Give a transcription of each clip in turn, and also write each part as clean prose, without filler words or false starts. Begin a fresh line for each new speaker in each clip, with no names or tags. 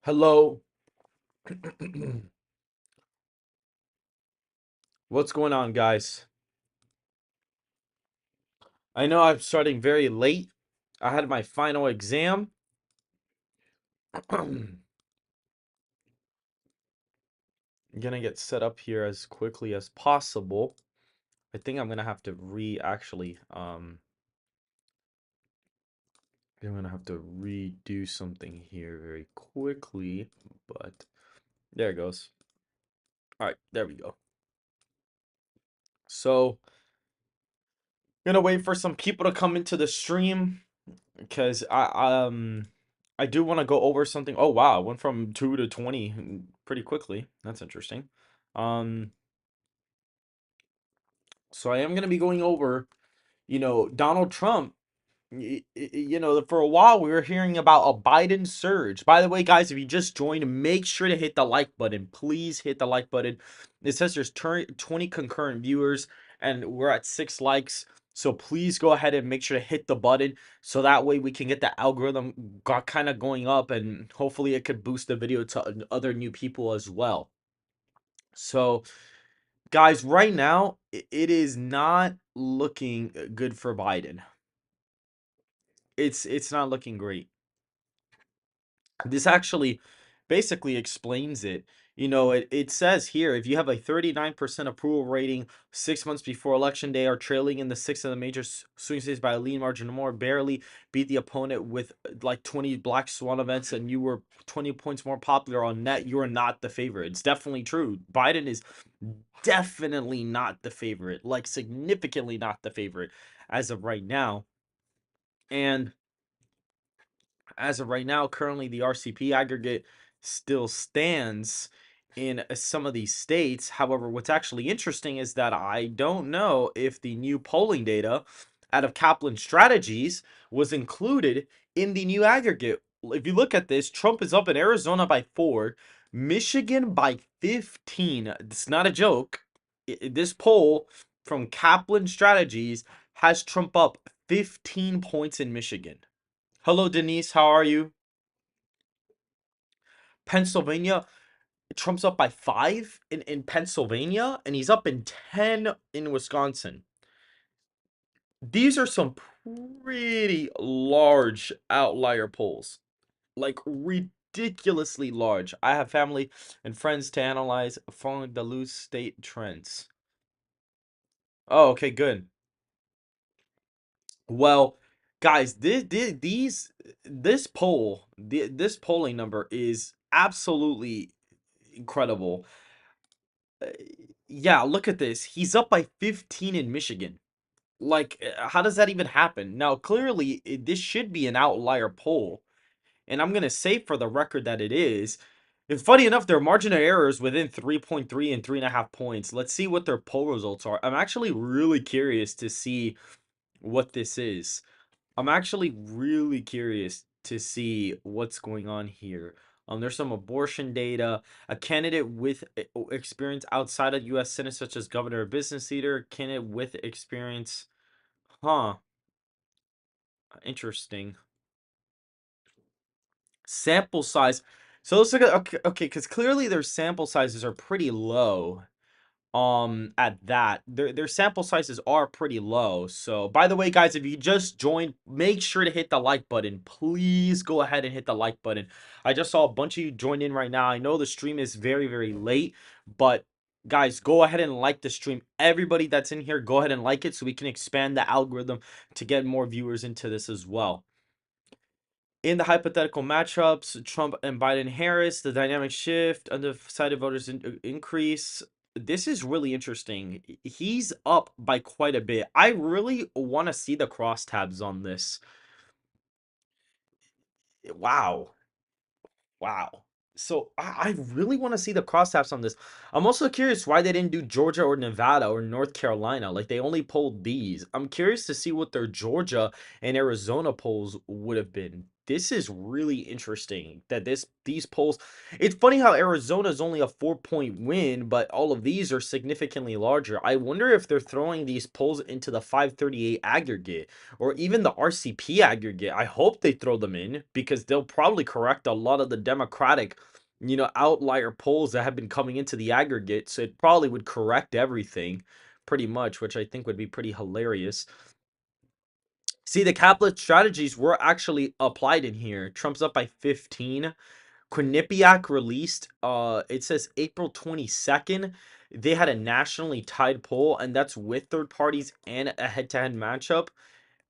Hello. What's going on, guys? I know I'm starting very late. I had my final exam. I'm gonna get set up here as quickly as possible. I think I'm gonna have to I'm gonna have to redo something here very quickly, but there it goes. All right, there we go. So, gonna wait for some people to come into the stream because I do want to go over something. Oh wow, I went from 2 to 20 pretty quickly. That's interesting. Um, so I am going to be going over, Donald Trump. For a while we were hearing about a Biden surge. By the way, guys, if you just joined, make sure to hit the like button. Please hit the like button. It says there's 20 concurrent viewers and we're at 6 likes. So please go ahead and make sure to hit the button so that way we can get the algorithm got kind of going up and hopefully it could boost the video to other new people as well. So, guys, right now it is not looking good for Biden. It's not looking great. This actually basically explains it. It says here if you have a 39% approval rating 6 months before election day, are trailing in the six of the major swing states by a lean margin or more, barely beat the opponent with like 20 black swan events, and you were 20 points more popular on net, you are not the favorite. It's definitely true. Biden is definitely not the favorite, like significantly not the favorite as of right now. And as of right now, currently the RCP aggregate still stands in some of these states. However, what's actually interesting is that I don't know if the new polling data out of Kaplan Strategies was included in the new aggregate. If you look at this, Trump is up in Arizona by 4, Michigan by 15. It's not a joke. This poll from Kaplan Strategies has Trump up 15 points in Michigan. Hello, Denise. How are you? Pennsylvania, Trump's up by 5 in Pennsylvania, and he's up in 10 in Wisconsin. These are some pretty large outlier polls, like ridiculously large. I have family and friends to analyze following the loose state trends. Oh, okay, good. Well, guys, this polling number is absolutely incredible. Uh, yeah, look at this. He's up by 15 in Michigan. Like, how does that even happen? Now, clearly, this should be an outlier poll, and I'm gonna say for the record that it is. And funny enough, their margin of error is within 3.3 and 3.5 points. Let's see what their poll results are. I'm actually really curious to see what this is. I'm actually really curious to see what's going on here. There's some abortion data. A candidate with experience outside of U.S. Senate, such as governor or business leader. Candidate with experience. Huh. Interesting. Sample size. So let's look at okay, because clearly their sample sizes are pretty low. At that their sample sizes are pretty low. So by the way, guys, if you just joined, make sure to hit the like button. Please go ahead and hit the like button. I just saw a bunch of you join in right now. I know the stream is very, very late, but guys, go ahead and like the stream. Everybody that's in here, go ahead and like it so we can expand the algorithm to get more viewers into this as well. In the hypothetical matchups, Trump and Biden Harris, the dynamic shift, undecided voters increase. This is really interesting. He's up by quite a bit. I really want to see the crosstabs on this. Wow. Wow. So I really want to see the crosstabs on this. I'm also curious why they didn't do Georgia or Nevada or North Carolina. Like, they only polled these. I'm curious to see what their Georgia and Arizona polls would have been. this is really interesting that these polls. It's funny how Arizona is only a 4-point win, but all of these are significantly larger. I wonder if they're throwing these polls into the 538 aggregate or even the RCP aggregate. I hope they throw them in because they'll probably correct a lot of the Democratic, outlier polls that have been coming into the aggregate. So it probably would correct everything pretty much, which I think would be pretty hilarious. See, the Caplet strategies were actually applied in here. Trump's up by 15. Quinnipiac released, it says April 22nd. They had a nationally tied poll, and that's with third parties and a head-to-head matchup.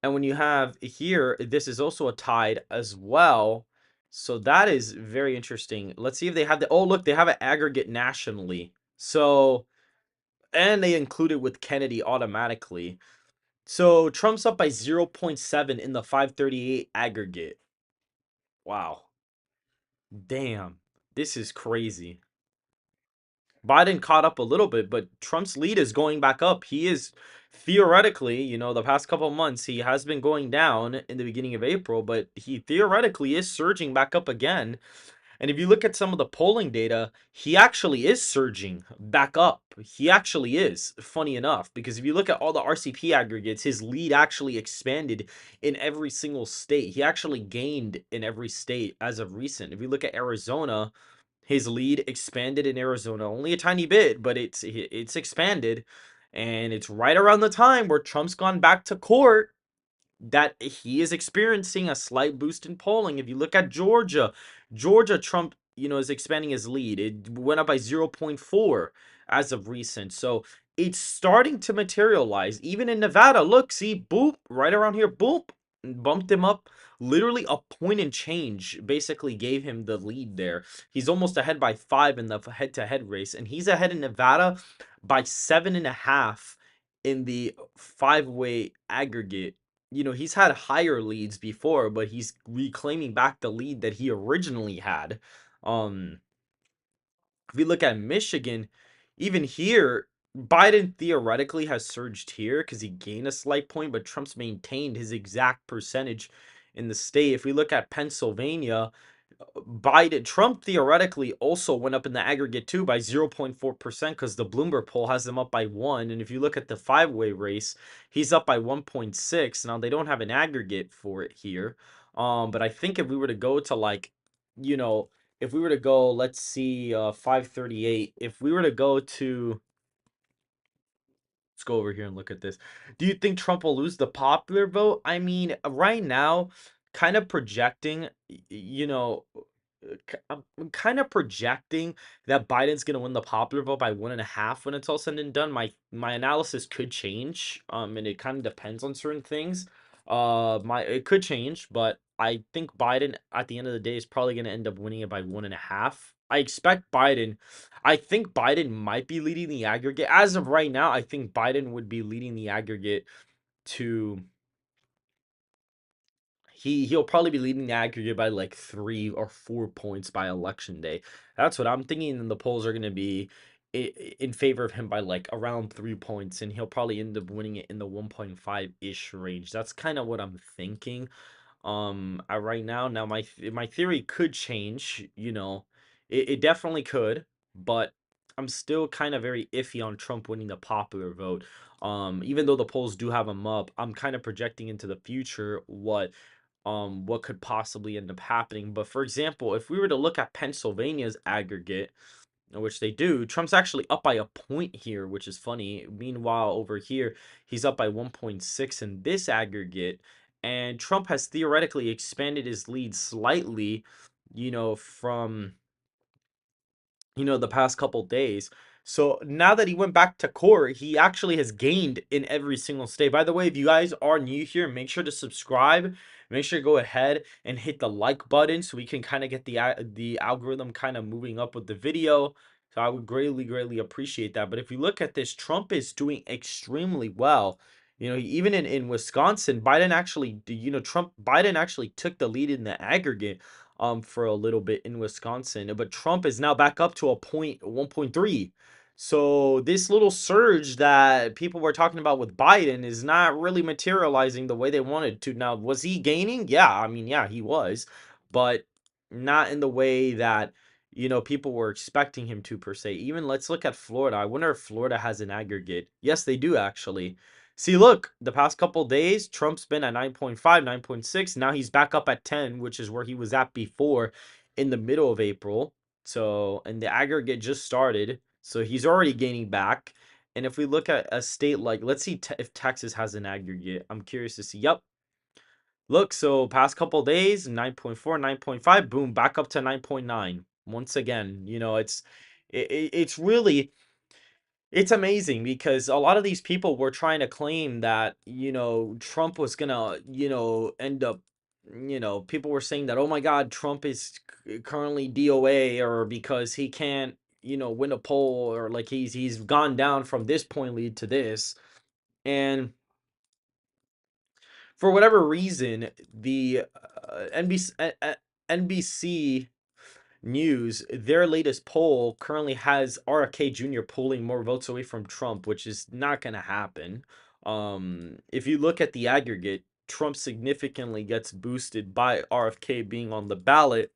And when you have here, this is also a tied as well. So that is very interesting. Let's see if they have the, oh, look, they have an aggregate nationally. So, and they include it with Kennedy automatically. So Trump's up by 0.7 in the 538 aggregate. Wow. Damn. This is crazy. Biden caught up a little bit, but Trump's lead is going back up. He is theoretically, the past couple of months, he has been going down in the beginning of April, but he theoretically is surging back up again. And if you look at some of the polling data, he actually is surging back up. He actually is, funny enough, because if you look at all the RCP aggregates, his lead actually expanded in every single state. He actually gained in every state as of recent. If you look at Arizona, his lead expanded in Arizona only a tiny bit, but it's expanded, and it's right around the time where Trump's gone back to court that he is experiencing a slight boost in polling. If you look at Georgia, Trump, is expanding his lead. It went up by 0.4 as of recent. So it's starting to materialize. Even in Nevada, look, see, boop, right around here, boop, bumped him up. Literally a point and change basically gave him the lead there. He's almost ahead by 5 in the head-to-head race, and he's ahead in Nevada by 7.5 in the 5-way aggregate. He's had higher leads before, but he's reclaiming back the lead that he originally had. Um, if we look at Michigan, even here, Biden theoretically has surged here because he gained a slight point, but Trump's maintained his exact percentage in the state. If we look at Pennsylvania, Trump theoretically also went up in the aggregate too by 0.4% because the Bloomberg poll has him up by 1. And if you look at the 5-way race, he's up by 1.6. Now they don't have an aggregate for it here. But I think if we were to go to you know, if we were to go, let's see, 538, if we were to go to, let's go over here and look at this. Do you think Trump will lose the popular vote? I mean, right now, kind of projecting, I'm kind of projecting that Biden's gonna win the popular vote by 1.5 when it's all said and done. My analysis could change, and it kind of depends on certain things. It could change, but I think Biden at the end of the day is probably gonna end up winning it by 1.5. I expect Biden. I think Biden might be leading the aggregate as of right now. I think Biden would be leading the aggregate to he'll probably be leading the aggregate by like 3 or 4 points by election day. That's what I'm thinking, and the polls are going to be in favor of him by like around 3 points, and he'll probably end up winning it in the 1.5 ish range. That's kind of what I'm thinking. Right now my theory could change. It definitely could, but I'm still kind of very iffy on Trump winning the popular vote. Even though the polls do have him up, I'm kind of projecting into the future what could possibly end up happening. But for example, if we were to look at Pennsylvania's aggregate, which they do, Trump's actually up by a point here, which is funny. Meanwhile, over here, he's up by 1.6 in this aggregate. And Trump has theoretically expanded his lead slightly, from the past couple days. So now that he went back to court, he actually has gained in every single state. By the way, if you guys are new here, make sure to subscribe. Make sure to go ahead and hit the like button so we can kind of get the algorithm kind of moving up with the video. So I would greatly appreciate that. But if you look at this, Trump is doing extremely well. Even in Wisconsin, Biden actually took the lead in the aggregate for a little bit in Wisconsin, but Trump is now back up to a point 1.3. So this little surge that people were talking about with Biden is not really materializing the way they wanted to. Now, was he gaining? Yeah, I mean, yeah, he was, but not in the way that, people were expecting him to per se. Even let's look at Florida. I wonder if Florida has an aggregate. Yes, they do actually. See, look, the past couple days, Trump's been at 9.5, 9.6. Now he's back up at 10, which is where he was at before in the middle of April. So, and the aggregate just started. So he's already gaining back. And if we look at a state like, let's see if Texas has an aggregate. I'm curious to see. Yep. Look, so past couple days, 9.4, 9.5, boom, back up to 9.9. Once again, it's really it's amazing because a lot of these people were trying to claim that, Trump was gonna, end up, people were saying that, oh my God, Trump is currently DOA or because he can't, win a poll or like he's gone down from this point lead to this. And for whatever reason, the NBC News, their latest poll currently has RFK Jr. pulling more votes away from Trump, which is not going to happen. If you look at the aggregate, Trump significantly gets boosted by RFK being on the ballot.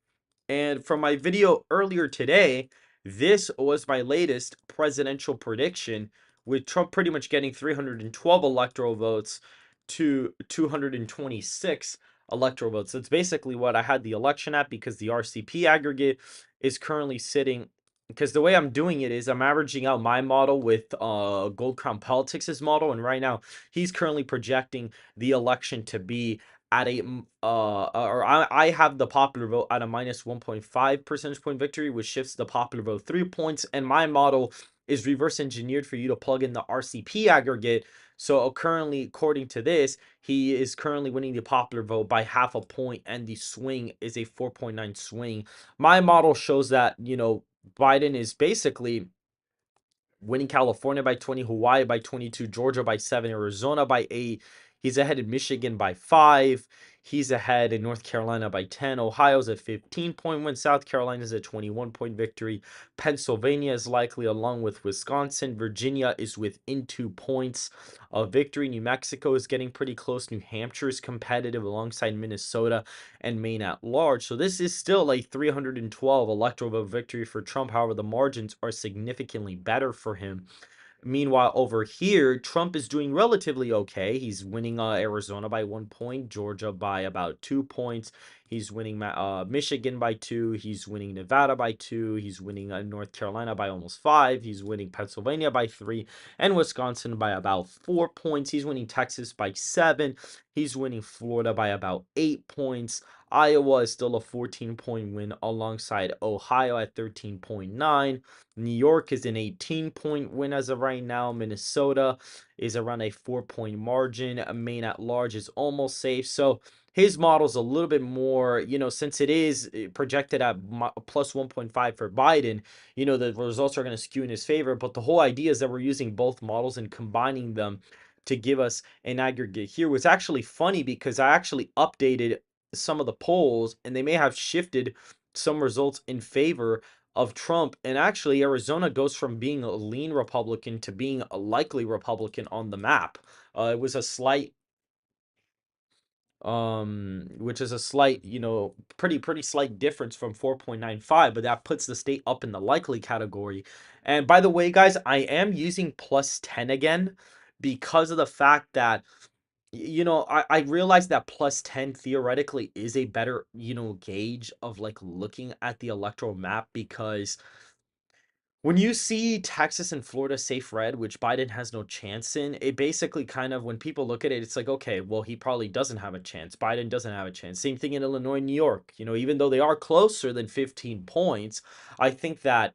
And from my video earlier today, this was my latest presidential prediction, with Trump pretty much getting 312 electoral votes to 226 electoral votes. That's basically what I had the election at, because the RCP aggregate is currently sitting, because the way I'm doing it is I'm averaging out my model with Gold Crown Politics' model, and right now he's currently projecting the election to be at I have the popular vote at a minus 1.5 percentage point victory, which shifts the popular vote 3 points, and my model is reverse engineered for you to plug in the RCP aggregate. So currently, according to this, he is currently winning the popular vote by half a point, and the swing is a 4.9 swing. My model shows that, Biden is basically winning California by 20, Hawaii by 22, Georgia by 7, Arizona by 8. He's ahead in Michigan by 5. He's ahead in North Carolina by 10. Ohio's a 15-point win. South Carolina's a 21-point victory. Pennsylvania is likely, along with Wisconsin. Virginia is within 2 points of victory. New Mexico is getting pretty close. New Hampshire is competitive alongside Minnesota and Maine at large. So this is still a 312 electoral vote victory for Trump. However, the margins are significantly better for him. Meanwhile, over here, Trump is doing relatively okay. He's winning Arizona by 1 point, Georgia by about 2 points. He's winning Michigan by 2. He's winning Nevada by 2. He's winning North Carolina by almost 5. He's winning Pennsylvania by 3, and Wisconsin by about 4 points. He's winning Texas by 7. He's winning Florida by about 8 points. Iowa is still a 14-point win alongside Ohio at 13.9. New York is an 18-point win as of right now. Minnesota is around a 4-point margin. Maine at large is almost safe. So his model's a little bit more, since it is projected at plus 1.5 for Biden, the results are going to skew in his favor. But the whole idea is that we're using both models and combining them to give us an aggregate here. What's actually funny, because I actually updated some of the polls and they may have shifted some results in favor of Trump. And actually, Arizona goes from being a lean Republican to being a likely Republican on the map. It was a slight, which is a slight, pretty slight difference from 4.95, but that puts the state up in the likely category. And by the way, guys, I am using plus 10 again because of the fact that, I realize that plus 10 theoretically is a better, gauge of like looking at the electoral map, because when you see Texas and Florida safe red, which Biden has no chance in, it basically kind of, when people look at it, it's like, okay, well, he probably doesn't have a chance. Biden doesn't have a chance. Same thing in Illinois, New York. Even though they are closer than 15 points, I think that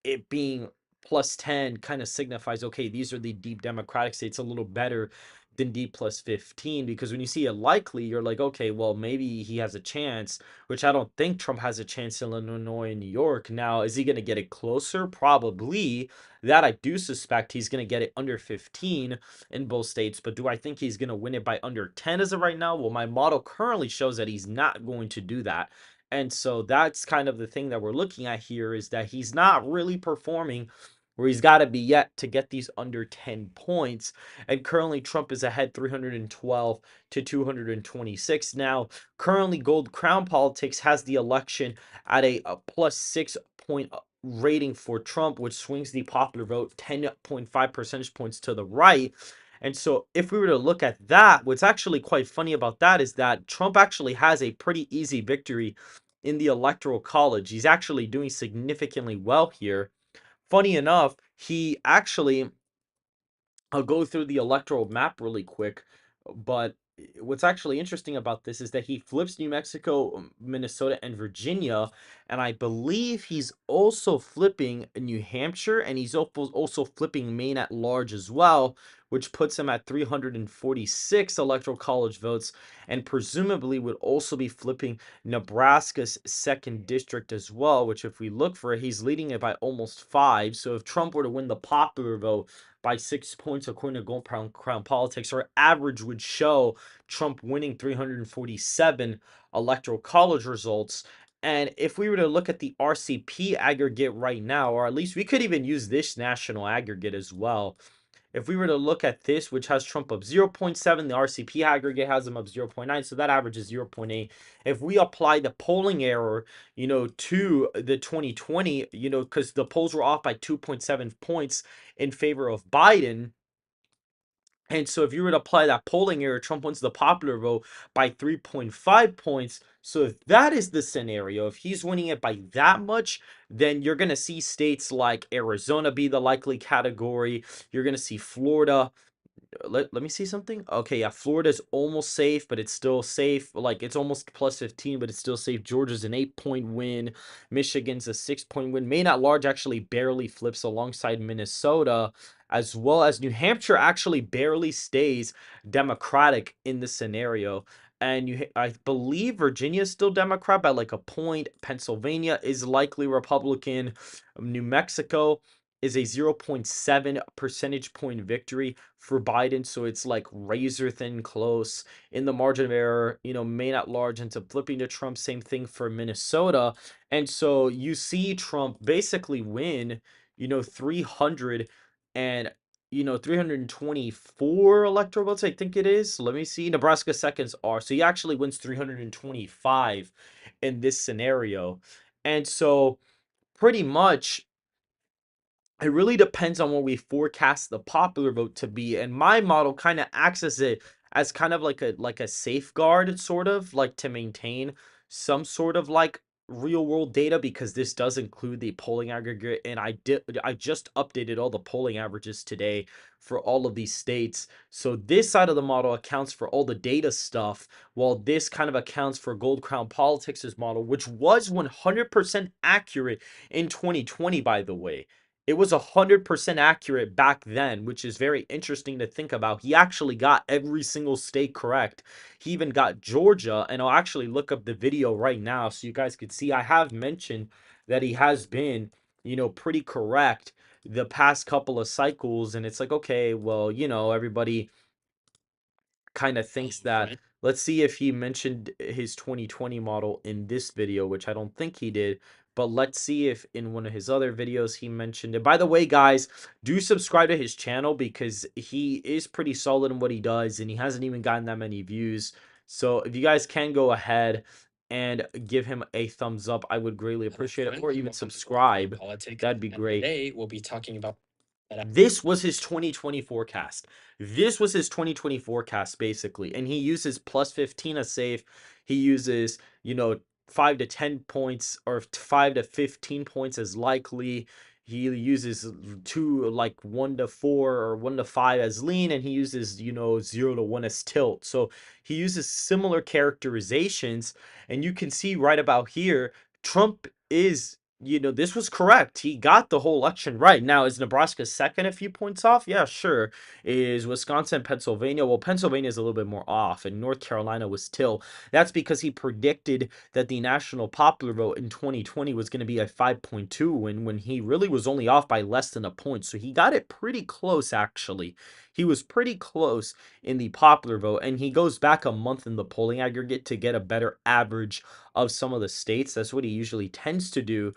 it being plus 10 kind of signifies, okay, these are the deep Democratic states, a little better than deep plus 15, because when you see it likely, you're like, okay, well, maybe he has a chance, which I don't think Trump has a chance in Illinois and New York. Now, is he going to get it closer? Probably. That I do suspect he's going to get it under 15 in both states, but do I think he's going to win it by under 10 as of right now? Well, my model currently shows that he's not going to do that. And so that's kind of the thing that we're looking at here, is that he's not really performing where he's got to be yet to get these under 10 points. And currently, Trump is ahead 312 to 226. Now, currently, Gold Crown Politics has the election at a plus 6 point rating for Trump, which swings the popular vote 10.5 percentage points to the right. And so, if we were to look at that, what's actually quite funny about that is that Trump actually has a pretty easy victory in the Electoral College. He's actually doing significantly well here. Funny enough, he actually, I'll go through the electoral map really quick, but what's actually interesting about this is that he flips New Mexico, Minnesota, and Virginia, and I believe he's also flipping New Hampshire, and he's also flipping Maine at large as well, which puts him at 346 electoral college votes, and presumably would also be flipping Nebraska's second district as well, which if we look for it, he's leading it by almost 5. So if Trump were to win the popular vote by 6 points according to Gold Crown Politics, our average would show Trump winning 347 electoral college results. And if we were to look at the RCP aggregate right now, or at least we could even use this national aggregate as well. If we were to look at this, which has Trump up 0.7, the RCP aggregate has him up 0.9, so that average is 0.8. If we apply the polling error, to the 2020, because the polls were off by 2.7 points in favor of Biden. And so if you were to apply that polling error, Trump wins the popular vote by 3.5 points. So if that is the scenario, if he's winning it by that much, then you're going to see states like Arizona be the likely category. You're going to see Florida. Let me see something. Okay, yeah, Florida's almost safe, but it's still safe. Like, it's almost plus 15, but it's still safe. Georgia's an 8-point win. Michigan's a 6-point win. Maine at large actually barely flips alongside Minnesota, as well as New Hampshire actually barely stays Democratic in the scenario. And I believe Virginia is still Democrat by like a point. Pennsylvania is likely Republican. New Mexico is a 0.7 percentage point victory for Biden. So it's like razor thin close in the margin of error. Maine at large ends up flipping to Trump. Same thing for Minnesota. And so you see Trump basically win, 300 and 324 electoral votes, I think it is. Let me see. Nebraska seconds are. So he actually wins 325 in this scenario. And so pretty much it really depends on what we forecast the popular vote to be, and my model kind of acts as it as kind of like a safeguard, sort of like to maintain some sort of like real world data, because this does include the polling aggregate, and I just updated all the polling averages today for all of these states. So this side of the model accounts for all the data stuff, while this kind of accounts for Gold Crown Politics' model, which was 100% accurate in 2020, by the way. It was 100% accurate back then, which is very interesting to think about. He actually got every single state correct. He even got Georgia, and I'll actually look up the video right now so you guys could see. I have mentioned that he has been, pretty correct the past couple of cycles, and it's like, okay, well, everybody kind of thinks that.
Right.
Let's see if he mentioned his 2020 model in this video, which I don't think he did. But let's see if in one of his other videos he mentioned it. By the way, guys, do subscribe to his channel because he is pretty solid in what he does, and he hasn't even gotten that many views. So if you guys can go ahead and give him a thumbs up, I would greatly appreciate it. Or even subscribe.
Politics.
That'd be
And
great.
today we'll be talking about that.
This was his 2020 forecast. This was his 2020 forecast, basically. And he uses plus 15 as safe. He uses, 5 to 10 points or 5 to 15 points as likely. He uses 1 to 4 or 1 to 5 as lean. And he uses, 0 to 1 as tilt. So he uses similar characterizations. And you can see right about here, Trump is, this was correct. He got the whole election right. Now, is Nebraska second a few points off? Yeah, sure. Is Wisconsin, Pennsylvania? Well, Pennsylvania is a little bit more off, and North Carolina was still. That's because he predicted that the national popular vote in 2020 was going to be a 5.2 win when he really was only off by less than a point. So he got it pretty close, actually. He was pretty close in the popular vote, and he goes back a month in the polling aggregate to get a better average of some of the states. That's what he usually tends to do.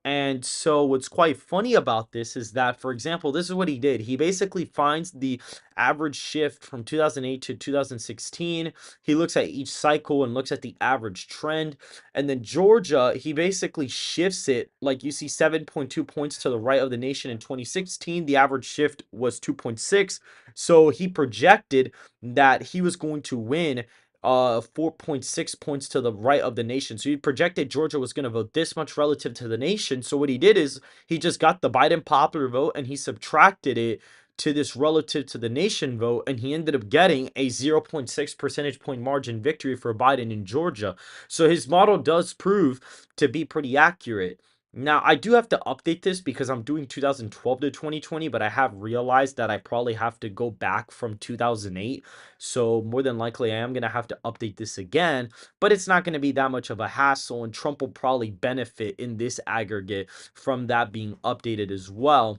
And so what's quite funny about this is that, for example, this is what he did. He basically finds the average shift from 2008 to 2016. He looks at each cycle and looks at the average trend. And then Georgia, he basically shifts it. Like you see 7.2 points to the right of the nation in 2016. The average shift was 2.6. So he projected that he was going to win 4.6 points to the right of the nation. So he projected Georgia was going to vote this much relative to the nation. So what he did is he just got the Biden popular vote and he subtracted it to this relative to the nation vote, and he ended up getting a 0.6 percentage point margin victory for Biden in Georgia. So his model does prove to be pretty accurate. Now, I do have to update this because I'm doing 2012 to 2020, but I have realized that I probably have to go back from 2008. So more than likely, I am going to have to update this again, but it's not going to be that much of a hassle, and Trump will probably benefit in this aggregate from that being updated as well.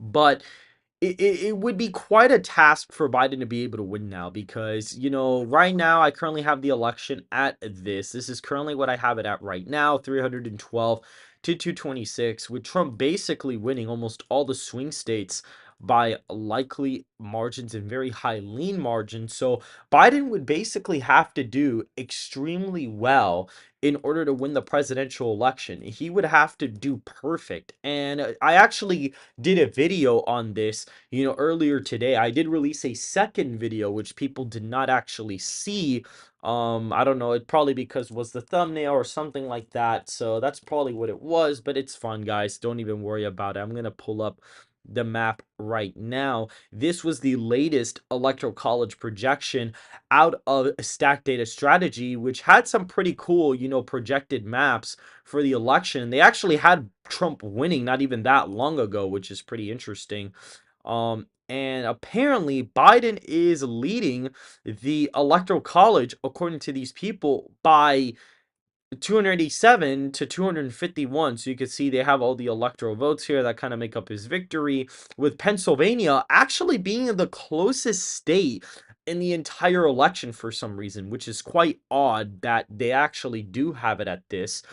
But it would be quite a task for Biden to be able to win now because, right now I currently have the election at this. This is currently what I have it at right now, 312 to 226, with Trump basically winning almost all the swing states by likely margins and very high lean margins. So Biden would basically have to do extremely well in order to win the presidential election. He would have to do perfect. And I actually did a video on this, earlier today. I did release a second video which people did not actually see. I don't know, it probably because it was the thumbnail or something like that. So that's probably what it was, but it's fun, guys. Don't even worry about it. I'm going to pull up the map right now. This was the latest electoral college projection out of Stack Data Strategy, which had some pretty cool, projected maps for the election. They actually had Trump winning not even that long ago, which is pretty interesting. And apparently Biden is leading the electoral college, according to these people, by 287 to 251. So you can see they have all the electoral votes here that kind of make up his victory, with Pennsylvania actually being the closest state in the entire election for some reason, which is quite odd that they actually do have it at this.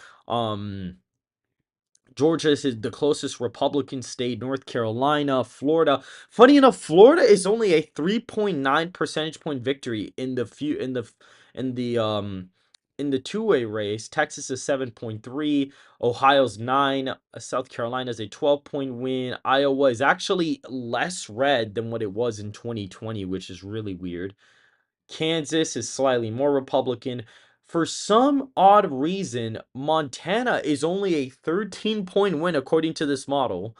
Georgia is the closest Republican state, North Carolina, Florida. Funny enough, Florida is only a 3.9 percentage point victory in the in the two-way race. Texas is 7.3, Ohio's 9, South Carolina is a 12-point win. Iowa is actually less red than what it was in 2020, which is really weird. Kansas is slightly more Republican. For some odd reason, Montana is only a 13-point win according to this model.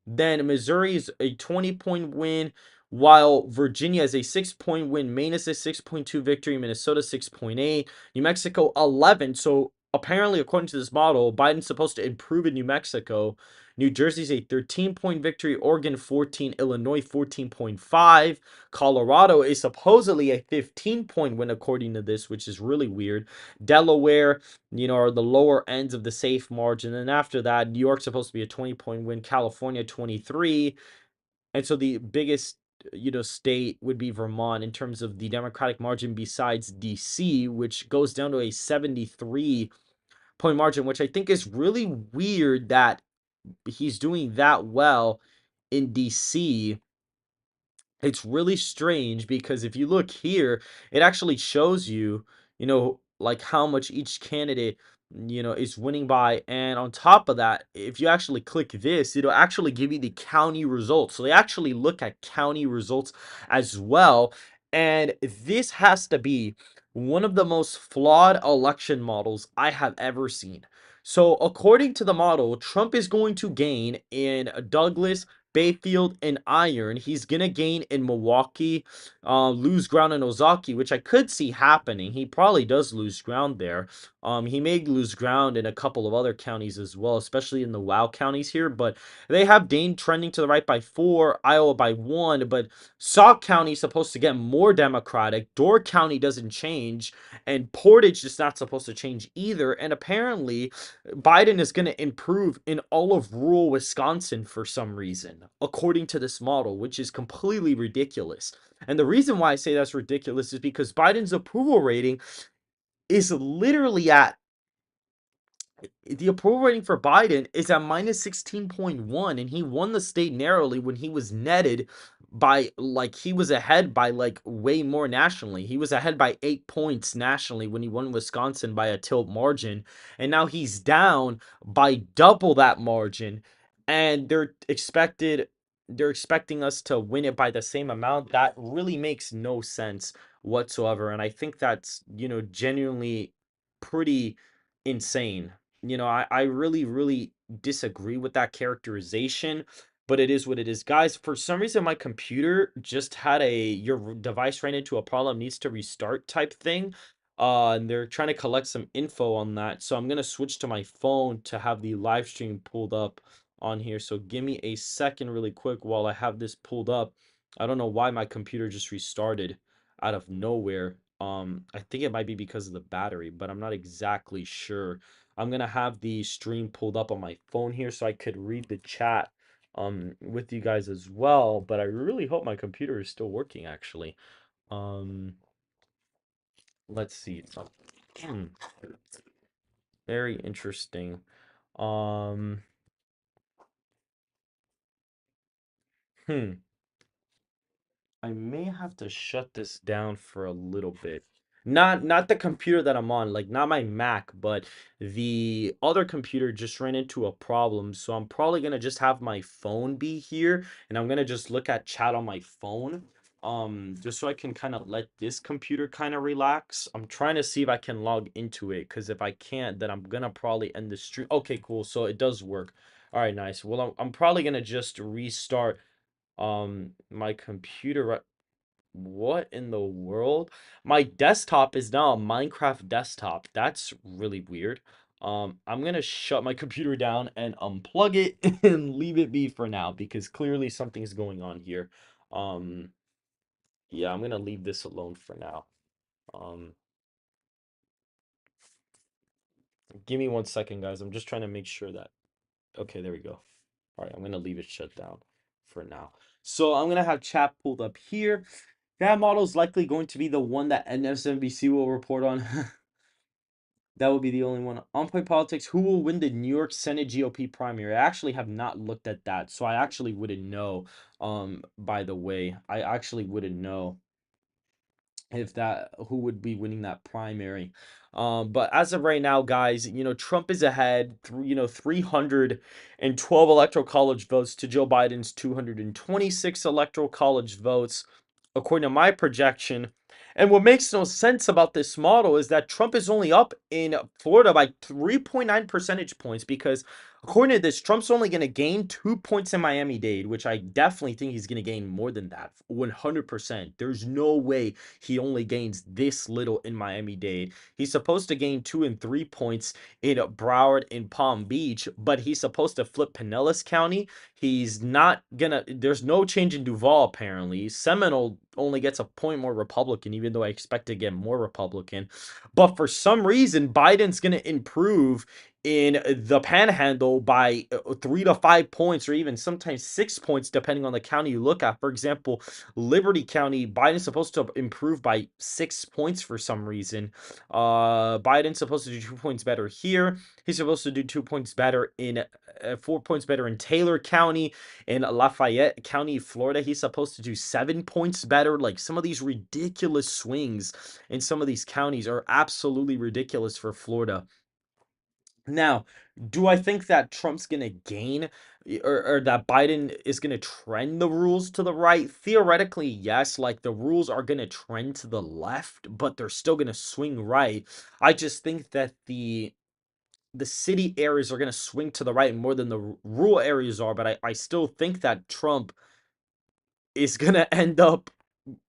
Then Missouri is a 20-point win, while Virginia is a 6-point win. Maine is a 6.2 victory. Minnesota 6.8. New Mexico 11. So apparently, according to this model, Biden's supposed to improve in New Mexico. New Jersey's a 13-point victory. Oregon 14. Illinois 14.5. Colorado is supposedly a 15-point win according to this, which is really weird. Delaware, are the lower ends of the safe margin. And after that, New York's supposed to be a 20-point win, California 23. And so the biggest, state would be Vermont in terms of the Democratic margin besides DC, which goes down to a 73-point margin, which I think is really weird that he's doing that well in DC. It's really strange because if you look here, it actually shows you, like how much each candidate, is winning by. And on top of that, if you actually click this, it'll actually give you the county results. So they actually look at county results as well. And this has to be one of the most flawed election models I have ever seen. So according to the model, Trump is going to gain in Douglas, Bayfield, and Iron. He's gonna gain in Milwaukee, lose ground in Ozaki, which I could see happening. He probably does lose ground there. He may lose ground in a couple of other counties as well, especially in the WoW counties here. But they have Dane trending to the right by 4, Iowa by 1. But Sauk County is supposed to get more Democratic. Door County doesn't change, and Portage is not supposed to change either. And apparently, Biden is going to improve in all of rural Wisconsin for some reason, according to this model, which is completely ridiculous. And the reason why I say that's ridiculous is because Biden's approval rating is literally at the approval rating for Biden is at minus 16.1, and he won the state narrowly when he was netted by like he was ahead by like way more nationally. He was ahead by 8 points nationally when he won Wisconsin by a tilt margin, and now he's down by double that margin, and they're expecting us to win it by the same amount. That really makes no sense whatsoever, and I think that's, genuinely pretty insane. I really, really disagree with that characterization, but it is what it is. Guys, for some reason, my computer just had a your device ran into a problem, needs to restart type thing. And they're trying to collect some info on that. So I'm going to switch to my phone to have the live stream pulled up on here. So give me a second really quick while I have this pulled up. I don't know why my computer just restarted out of nowhere. I think it might be because of the battery, but I'm not exactly sure. I'm gonna have the stream pulled up on my phone here so I could read the chat with you guys as well, but I really hope my computer is still working actually. Um let's see. Hmm, very interesting. Um hmm I may have to shut this down for a little bit. Not the computer that I'm on, like not my Mac, but the other computer just ran into a problem. So I'm probably gonna just have my phone be here and I'm gonna just look at chat on my phone. Just so I can kind of let this computer kind of relax. I'm trying to see if I can log into it, because if I can't, then I'm gonna probably end the stream. Okay, cool. So it does work. All right, nice. Well, I'm probably gonna just restart my computer. What in the world? My desktop is now a Minecraft desktop. That's really weird. I'm gonna shut my computer down and unplug it and leave it be for now, because clearly something's going on here. Um, yeah, I'm gonna leave this alone for now. Um, Give me 1 second, guys. I'm just trying to make sure that. Okay, there we go. All right, I'm gonna leave it shut down for now. So I'm gonna have chat pulled up here. That model is likely going to be the one that NSNBC will report on. That will be the only one. On point politics, who will win the New York Senate GOP primary? I actually have not looked at that, so I actually wouldn't know. By the way, I actually wouldn't know if that who would be winning that primary. But as of right now, guys, Trump is ahead through, 312 electoral college votes to Joe Biden's 226 electoral college votes, according to my projection. And what makes no sense about this model is that Trump is only up in Florida by 3.9 percentage points, because according to this, Trump's only going to gain 2 points in Miami-Dade, which I definitely think he's going to gain more than that. 100%. There's no way he only gains this little in Miami-Dade. He's supposed to gain 2 and 3 points in Broward and Palm Beach, but he's supposed to flip Pinellas County. He's not gonna, there's no change in Duval apparently. Seminole only gets a point more Republican, even though I expect to get more Republican. But for some reason, Biden's gonna improve in the Panhandle by 3 to 5 points, or even sometimes 6 points, depending on the county you look at. For example, Liberty County, Biden's supposed to improve by 6 points for some reason. Biden's supposed to do 2 points better here. He's supposed to do 2 points better in 4 points better in Taylor County. In Lafayette County, Florida, he's supposed to do 7 points better. Like, some of these ridiculous swings in some of these counties are absolutely ridiculous for Florida. Now, do I think that Trump's going to gain, or that Biden is going to trend the rules to the right? Theoretically, yes. Like, the rules are going to trend to the left, but they're still going to swing right. I just think that the city areas are going to swing to the right more than the rural areas are, but I still think that Trump is going to end up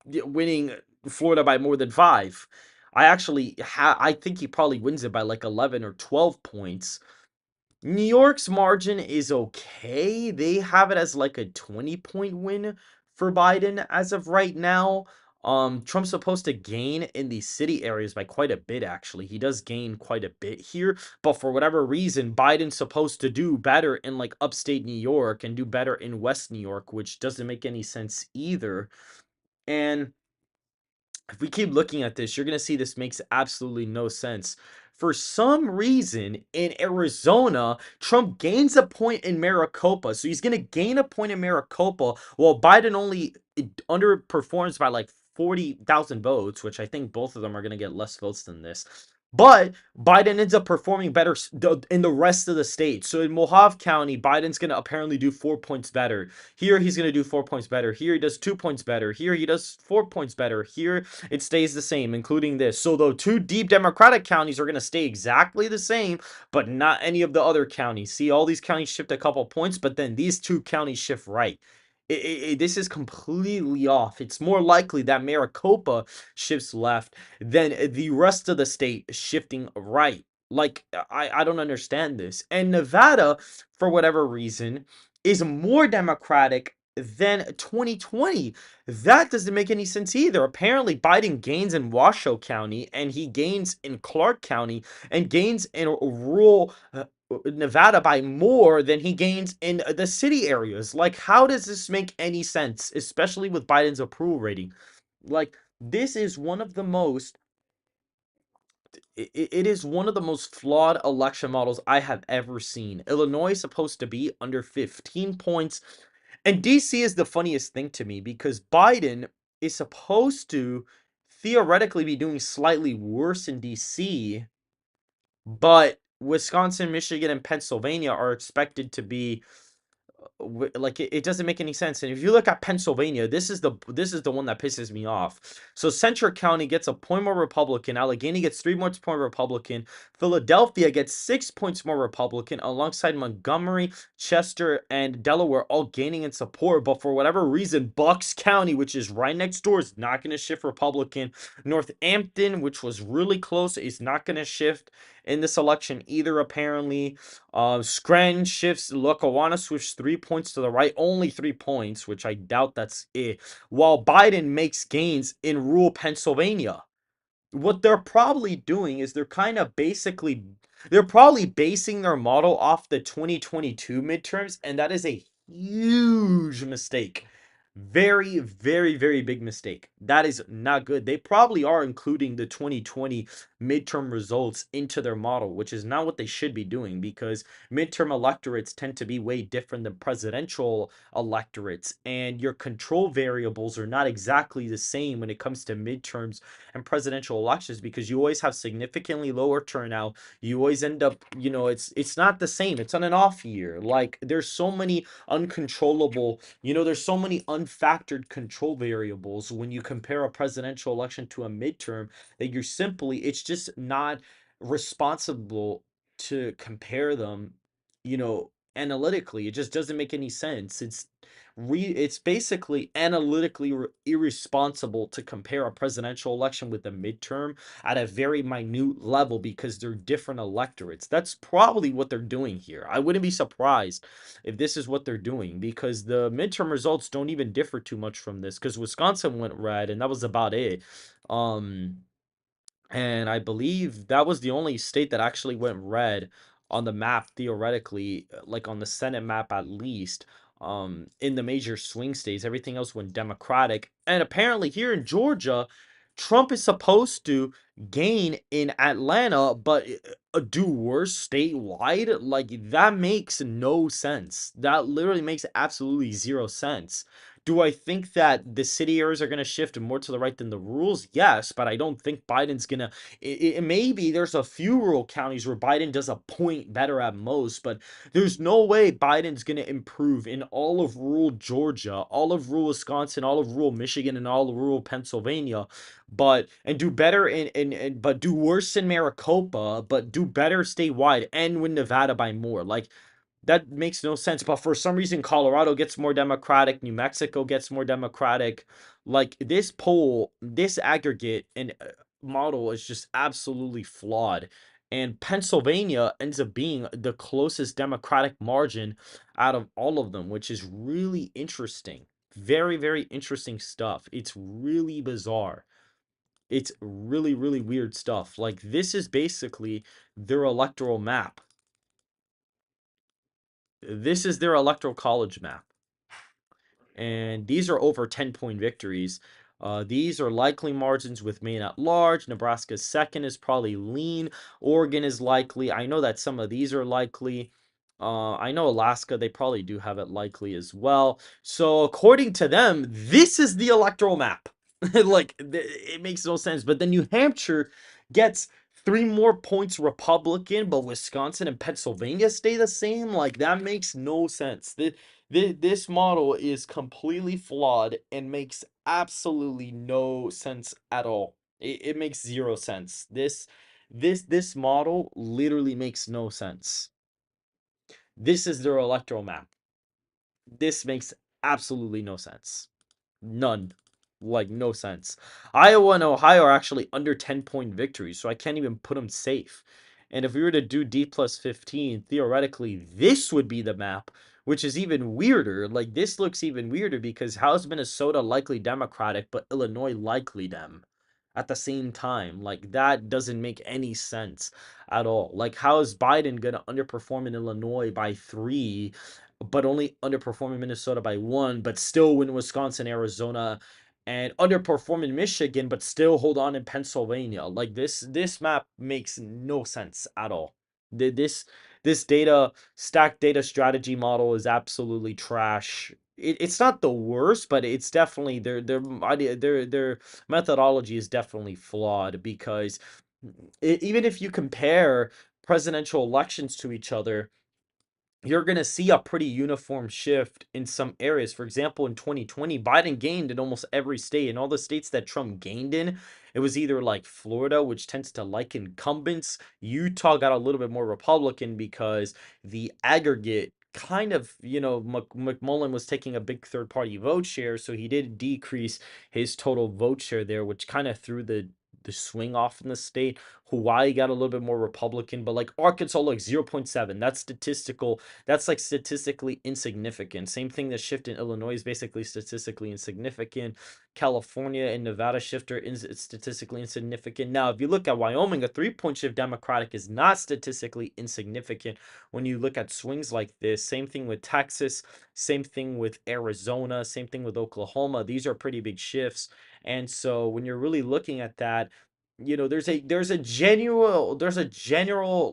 winning Florida by more than 5. I think he probably wins it by like 11 or 12 points. New York's margin is okay. They have it as like a 20-point win for Biden as of right now. Trump's supposed to gain in the city areas by quite a bit, actually. He does gain quite a bit here, but for whatever reason, Biden's supposed to do better in like upstate New York and do better in West New York, which doesn't make any sense either. And if we keep looking at this, you're going to see this makes absolutely no sense. For some reason, in Arizona, Trump gains a point in Maricopa. So he's going to gain a point in Maricopa while Biden only underperforms by like 40,000 votes, which I think both of them are going to get less votes than this. But Biden ends up performing better in the rest of the state. So in Mohave County, Biden's going to apparently do 4 points better. Here, he's going to do 4 points better. Here, he does 2 points better. Here, he does 4 points better. Here, it stays the same, including this. So the two deep Democratic counties are going to stay exactly the same, but not any of the other counties. See, all these counties shift a couple points, but then these two counties shift right. This is completely off. It's more likely that Maricopa shifts left than the rest of the state shifting right. Like, I don't understand this. And Nevada, for whatever reason, is more Democratic than 2020. That doesn't make any sense either. Apparently, Biden gains in Washoe County, and he gains in Clark County, and gains in rural Nevada by more than he gains in the city areas. Like, how does this make any sense, especially with Biden's approval rating? Like, this is one of the most it is one of the most flawed election models I have ever seen. Illinois is supposed to be under 15 points, and DC is the funniest thing to me because Biden is supposed to theoretically be doing slightly worse in DC, but Wisconsin, Michigan, and Pennsylvania are expected to be like it doesn't make any sense. And if you look at Pennsylvania, this is the one that pisses me off. So Central County gets a point more Republican, Allegheny gets 3 points more Republican, Philadelphia gets 6 points more Republican, alongside Montgomery, Chester, and Delaware all gaining in support. But for whatever reason, Bucks County, which is right next door, is not going to shift Republican. Northampton, which was really close, is not going to shift in this election either, apparently. Scranton shifts, Lackawanna switches 3 points to the right, only 3 points, which I doubt that's it. While Biden makes gains in rural Pennsylvania. What they're probably doing is they're probably basing their model off the 2022 midterms, and that is a huge mistake. Very, very, very big mistake. That is not good. They probably are including the 2020 midterm results into their model, which is not what they should be doing because midterm electorates tend to be way different than presidential electorates, and your control variables are not exactly the same when it comes to midterms and presidential elections because you always have significantly lower turnout. You always end up, it's not the same. It's on an off year. Like there's so many uncontrollable, there's so many unfactored control variables when you compare a presidential election to a midterm that it's just not responsible to compare them, analytically. It just doesn't make any sense. It's basically analytically irresponsible to compare a presidential election with a midterm at a very minute level because they're different electorates. That's probably what they're doing here. I wouldn't be surprised if this is what they're doing because the midterm results don't even differ too much from this because Wisconsin went red and that was about it. Um, and I believe that was the only state that actually went red on the map, theoretically, like on the Senate map at least. In the major swing states, everything else went Democratic. And apparently here in Georgia, Trump is supposed to gain in Atlanta, but do worse statewide. Like that makes no sense. That literally makes absolutely zero sense. Do I think that the city areas are going to shift more to the right than the rurals? Yes, but I don't think Biden's going to. Maybe there's a few rural counties where Biden does a point better at most, but there's no way Biden's going to improve in all of rural Georgia, all of rural Wisconsin, all of rural Michigan, and all of rural Pennsylvania, but and do better but do worse in Maricopa, but do better statewide and win Nevada by more. Like that makes no sense. But for some reason, Colorado gets more Democratic, New Mexico gets more Democratic. Like this aggregate and model is just absolutely flawed. And Pennsylvania ends up being the closest Democratic margin out of all of them, which is really interesting. Very, very interesting stuff. It's really bizarre. It's really, really weird stuff. Like, this is basically their electoral map. This is their electoral college map. And these are over 10-point victories. These are likely margins with Maine at large. Nebraska's second is probably lean. Oregon is likely. I know that some of these are likely. I know Alaska, they probably do have it likely as well. So according to them, this is the electoral map. It makes no sense. But then New Hampshire gets 3 more points Republican, but Wisconsin and Pennsylvania stay the same. Like that makes no sense. This model is completely flawed and makes absolutely no sense at all. It makes zero sense. This model literally makes no sense. This is their electoral map. This makes absolutely no sense. None. Like, no sense. Iowa and Ohio are actually under 10-point victories, so I can't even put them safe. And if we were to do D plus 15, theoretically, this would be the map, which is even weirder. Like, this looks even weirder because how's Minnesota likely Democratic, but Illinois likely Dem at the same time? Like, that doesn't make any sense at all. Like, how is Biden going to underperform in Illinois by 3, but only underperforming Minnesota by 1, but still win Wisconsin, Arizona, and underperform in Michigan, but still hold on in Pennsylvania? Like this map makes no sense at all. This data stacked data strategy model is absolutely trash. It's not the worst, but it's definitely their idea their methodology is definitely flawed because even if you compare presidential elections to each other, you're going to see a pretty uniform shift in some areas. For example, in 2020, Biden gained in almost every state. In all the states that Trump gained in, it was either like Florida, which tends to like incumbents. Utah got a little bit more Republican because the aggregate kind of, McMullen was taking a big third party vote share. So he did decrease his total vote share there, which kind of threw the swing off in the state. Hawaii got a little bit more Republican, but like Arkansas, like 0.7. That's like statistically insignificant. Same thing, the shift in Illinois is basically statistically insignificant. California and Nevada shift are statistically insignificant. Now, if you look at Wyoming, a 3 point shift Democratic is not statistically insignificant when you look at swings like this. Same thing with Texas, same thing with Arizona, same thing with Oklahoma. These are pretty big shifts. And so when you're really looking at that, there's a general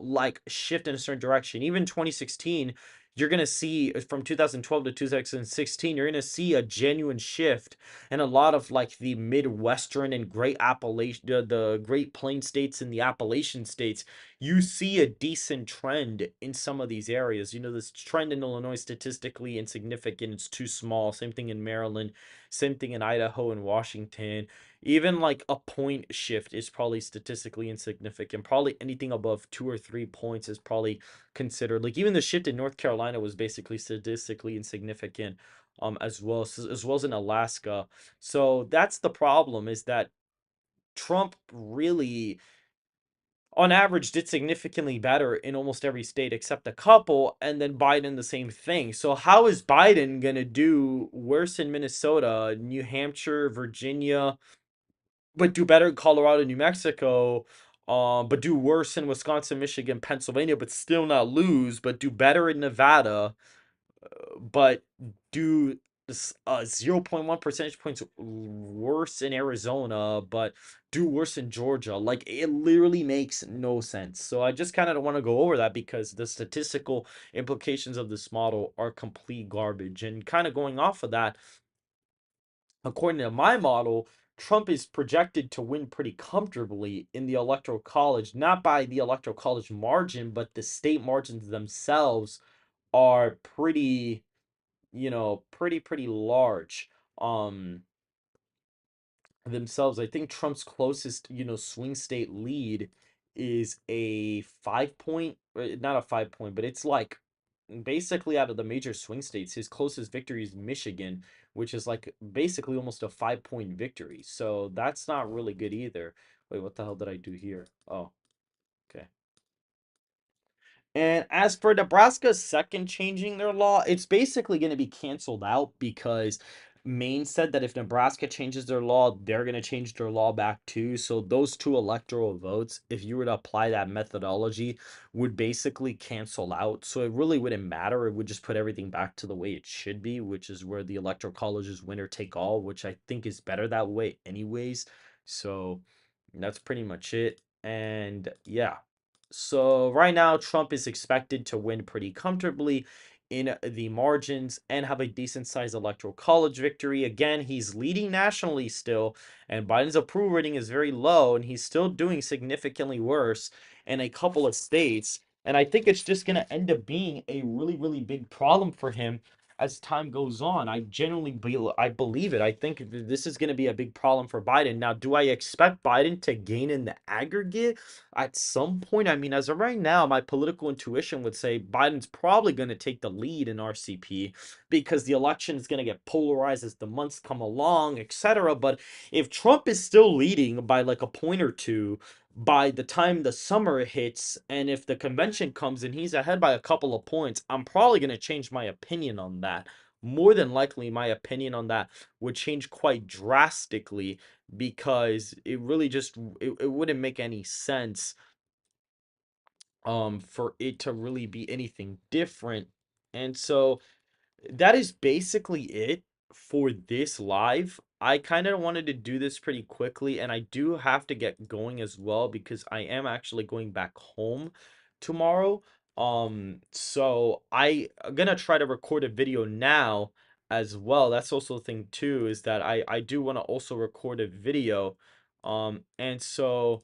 like shift in a certain direction. Even 2016, you're gonna see from 2012 to 2016, you're gonna see a genuine shift in a lot of like the Midwestern and Great Appalachian, the Great Plains states and the Appalachian states. You see a decent trend in some of these areas. This trend in Illinois statistically insignificant. It's too small. Same thing in Maryland. Same thing in Idaho and Washington. Even like a point shift is probably statistically insignificant. Probably anything above 2 or 3 points is probably considered. Like even the shift in North Carolina was basically statistically insignificant, as well as in Alaska. So that's the problem, is that Trump really on average did significantly better in almost every state except a couple, and then Biden the same thing. So how is Biden going to do worse in Minnesota, New Hampshire, Virginia, but do better in Colorado, New Mexico, but do worse in Wisconsin, Michigan, Pennsylvania, but still not lose, but do better in Nevada, but do 0.1 percentage points worse in Arizona, but do worse in Georgia? Like, it literally makes no sense. So I just kind of don't want to go over that because the statistical implications of this model are complete garbage. And kind of going off of that, according to my model, Trump is projected to win pretty comfortably in the Electoral College, not by the Electoral College margin, but the state margins themselves are pretty large. Um themselves. I think Trump's closest, swing state lead is a 5 point, not a 5 point, but it's like basically out of the major swing states, his closest victory is Michigan, which is like basically almost a 5 point victory. So that's not really good either. Wait, what the hell did I do here? Oh, okay. And as for Nebraska's second changing their law, it's basically going to be canceled out because Maine said that if Nebraska changes their law, they're going to change their law back too. So those two electoral votes, if you were to apply that methodology, would basically cancel out. So it really wouldn't matter. It would just put everything back to the way it should be, which is where the electoral college is winner take all, which I think is better that way anyways. So that's pretty much it. And yeah. So right now, Trump is expected to win pretty comfortably in the margins and have a decent sized electoral college victory. Again, he's leading nationally still, and Biden's approval rating is very low, and he's still doing significantly worse in a couple of states. And I think it's just going to end up being a really, really big problem for him as time goes on. I believe it. I think this is going to be a big problem for Biden. Now, do I expect Biden to gain in the aggregate at some point? I mean, as of right now, my political intuition would say Biden's probably going to take the lead in RCP because the election is going to get polarized as the months come along, etc. But if Trump is still leading by like a point or two by the time the summer hits, and if the convention comes and he's ahead by a couple of points, I'm probably going to change my opinion on that. More than likely, my opinion on that would change quite drastically because it really just it wouldn't make any sense for it to really be anything different. And so that is basically it for this live. I kind of wanted to do this pretty quickly, and I do have to get going as well because I am actually going back home tomorrow. So I'm gonna try to record a video now as well. That's also the thing too, is that I do want to also record a video. And so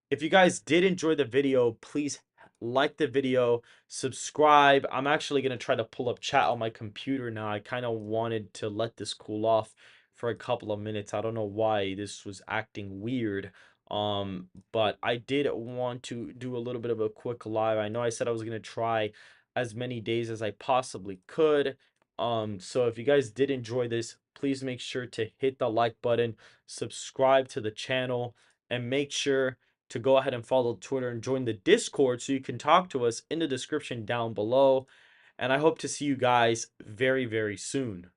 if you guys did enjoy the video, please like the video, subscribe. I'm actually going to try to pull up chat on my computer now. I kind of wanted to let this cool off for a couple of minutes. I don't know why this was acting weird. But I did want to do a little bit of a quick live. I know I said I was going to try as many days as I possibly could. So if you guys did enjoy this, please make sure to hit the like button, subscribe to the channel, and make sure to go ahead and follow Twitter and join the Discord so you can talk to us in the description down below. And I hope to see you guys very, very soon.